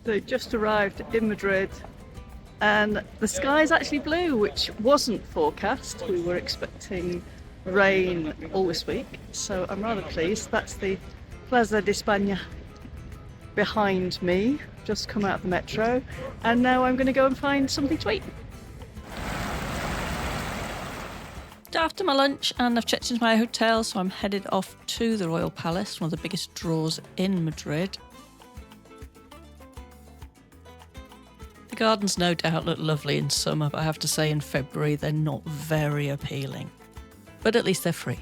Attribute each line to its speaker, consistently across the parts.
Speaker 1: They just arrived in Madrid and the sky is actually blue, which wasn't forecast. We were expecting rain all this week, so I'm rather pleased. That's the Plaza de España behind me, just come out of the metro, and now I'm going to go and find something to eat. After my lunch, and I've checked into my hotel, so I'm headed off to the Royal Palace, one of the biggest draws in Madrid. The gardens no doubt look lovely in summer, but I have to say in February they're not very appealing. But at least they're free.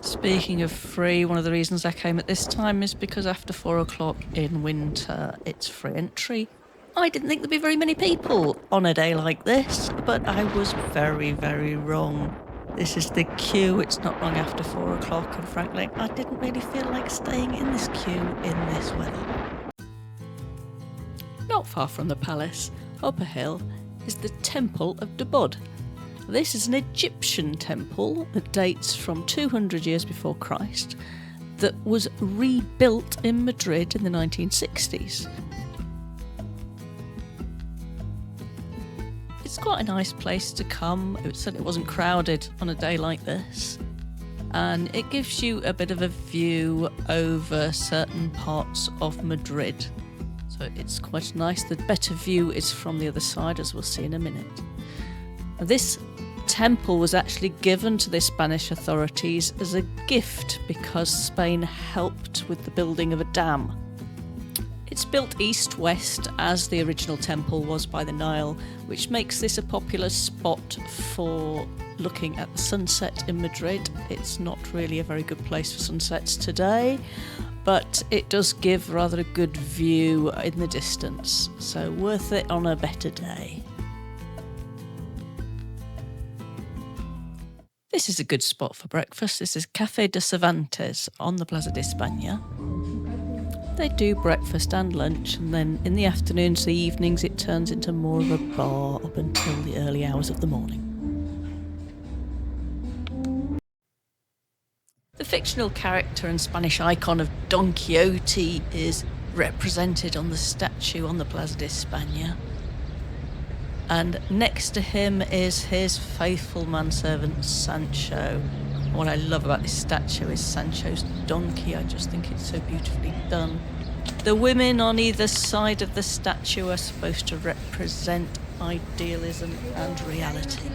Speaker 1: Speaking of free, one of the reasons I came at this time is because after 4 o'clock in winter, it's free entry. I didn't think there'd be very many people on a day like this, but I was very, very wrong. This is the queue, it's not long after 4 o'clock, and frankly, I didn't really feel like staying in this queue in this weather. Not far from the palace, up a hill, is the Temple of Debod. This is an Egyptian temple that dates from 200 years before Christ that was rebuilt in Madrid in the 1960s. It's quite a nice place to come. It certainly wasn't crowded on a day like this. And it gives you a bit of a view over certain parts of Madrid. So it's quite nice. The better view is from the other side, as we'll see in a minute. This temple was actually given to the Spanish authorities as a gift because Spain helped with the building of a dam. It's built east-west as the original temple was by the Nile, which makes this a popular spot for looking at the sunset in Madrid. It's not really a very good place for sunsets today, but it does give rather a good view in the distance, so worth it on a better day. This is a good spot for breakfast. This is Café de Cervantes on the Plaza de España. They do breakfast and lunch, and then in the afternoons, the evenings, it turns into more of a bar up until the early hours of the morning. The fictional character and Spanish icon of Don Quixote is represented on the statue on the Plaza de España. And next to him is his faithful manservant Sancho. What I love about this statue is Sancho's donkey. I just think it's so beautifully done. The women on either side of the statue are supposed to represent idealism and reality.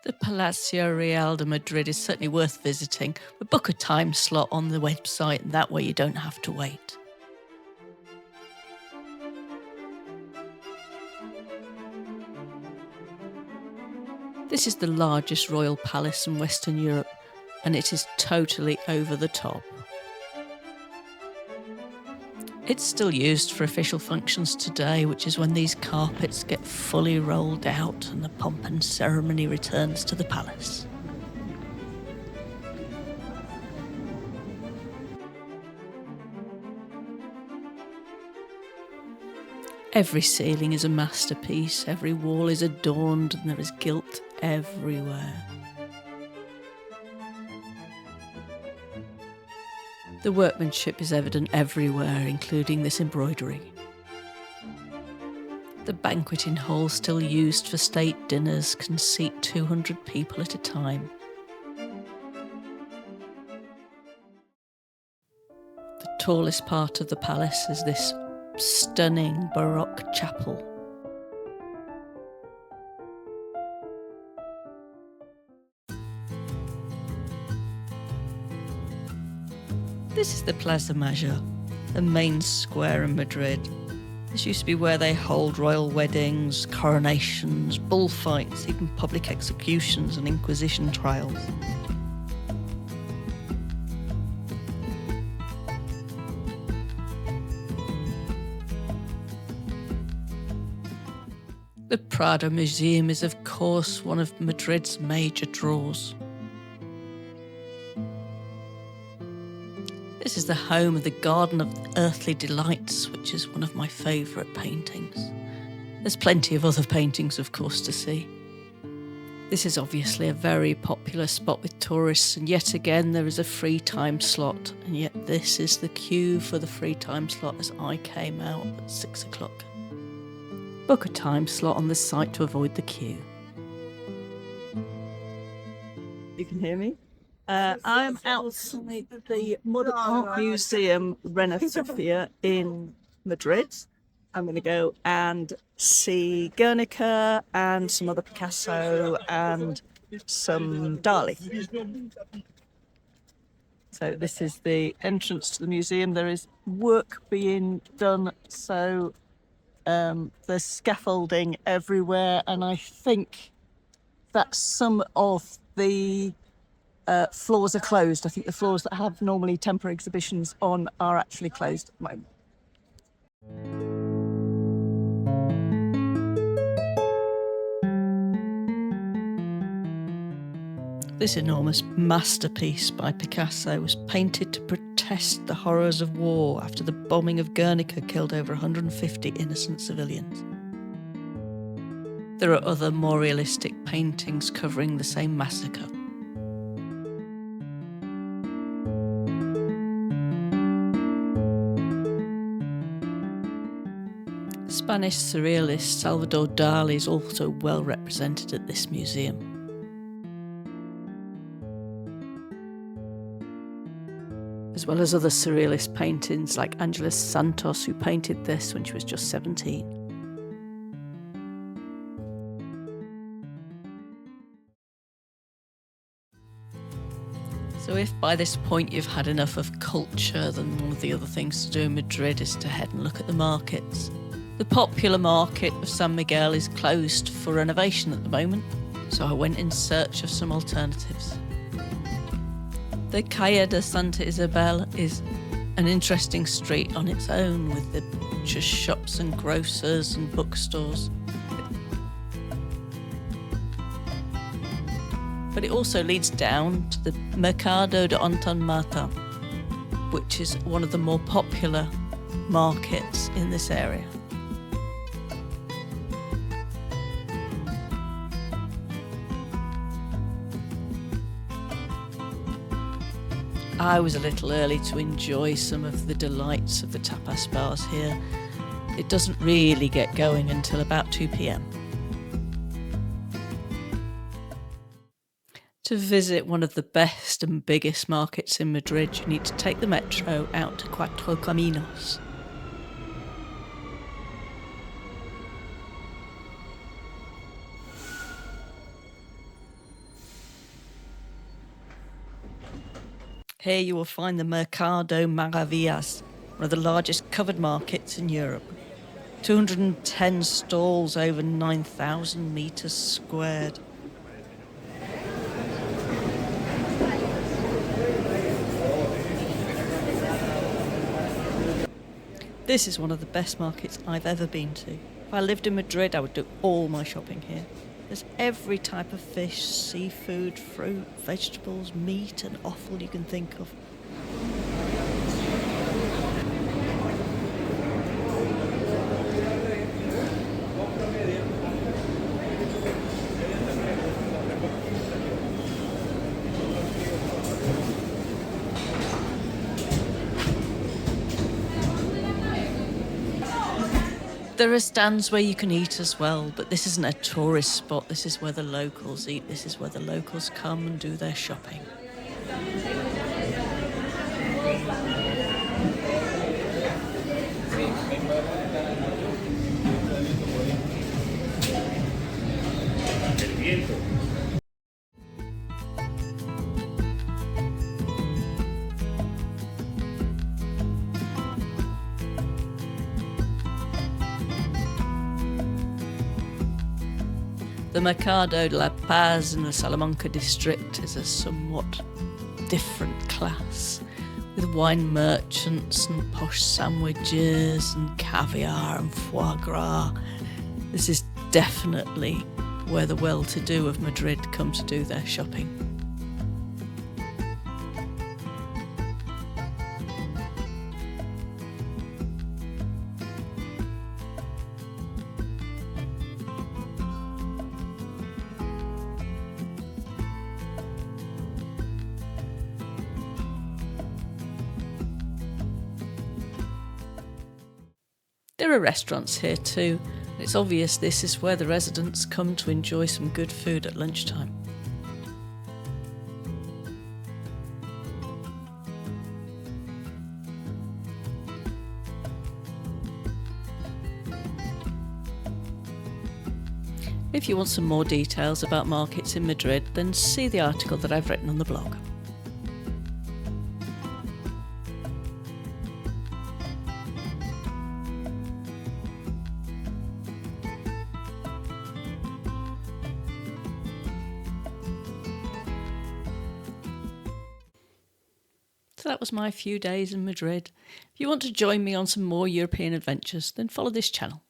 Speaker 1: The Palacio Real de Madrid is certainly worth visiting, but book a time slot on the website, and that way you don't have to wait. This is the largest royal palace in Western Europe, and it is totally over the top. It's still used for official functions today, which is when these carpets get fully rolled out and the pomp and ceremony returns to the palace. Every ceiling is a masterpiece, every wall is adorned, and there is gilt everywhere. The workmanship is evident everywhere, including this embroidery. The banqueting hall, still used for state dinners, can seat 200 people at a time. The tallest part of the palace is this stunning Baroque chapel. This is the Plaza Mayor, the main square in Madrid. This used to be where they hold royal weddings, coronations, bullfights, even public executions and Inquisition trials. The Prado Museum is, of course, one of Madrid's major draws. This is the home of the Garden of Earthly Delights, which is one of my favourite paintings. There's plenty of other paintings, of course, to see. This is obviously a very popular spot with tourists, and yet again there is a free time slot, and yet this is the queue for the free time slot as I came out at 6 o'clock. Book a time slot on this site to avoid the queue. You can hear me? I'm outside the Modern Art Museum Reina Sofia in Madrid. I'm going to go and see Guernica and some other Picasso and some Dali. So this is the entrance to the museum. There is work being done, so there's scaffolding everywhere, and I think that some of the floors are closed. I think the floors that have normally temporary exhibitions on are actually closed at the moment. This enormous masterpiece by Picasso was painted to protest the horrors of war after the bombing of Guernica killed over 150 innocent civilians. There are other more realistic paintings covering the same massacre. Spanish surrealist Salvador Dali is also well represented at this museum. As well as other surrealist paintings like Angela Santos, who painted this when she was just 17. So if by this point you've had enough of culture, then one of the other things to do in Madrid is to head and look at the markets. The popular market of San Miguel is closed for renovation at the moment, so I went in search of some alternatives. The Calle de Santa Isabel is an interesting street on its own, with the butchers' shops and grocers and bookstores. But it also leads down to the Mercado de Anton, which is one of the more popular markets in this area. I was a little early to enjoy some of the delights of the tapas bars here. It doesn't really get going until about 2 p.m. To visit one of the best and biggest markets in Madrid, you need to take the metro out to Cuatro Caminos. Here you will find the Mercado Maravillas, one of the largest covered markets in Europe. 210 stalls over 9,000 metres squared. This is one of the best markets I've ever been to. If I lived in Madrid, I would do all my shopping here. There's every type of fish, seafood, fruit, vegetables, meat and offal you can think of. There are stands where you can eat as well, but this isn't a tourist spot. This is where the locals eat. This is where the locals come and do their shopping. The Mercado de la Paz in the Salamanca district is a somewhat different class, with wine merchants and posh sandwiches and caviar and foie gras. This is definitely where the well-to-do of Madrid come to do their shopping. There are restaurants here too, and it's obvious this is where the residents come to enjoy some good food at lunchtime. If you want some more details about markets in Madrid, then see the article that I've written on the blog. So that was my few days in Madrid. If you want to join me on some more European adventures, then follow this channel.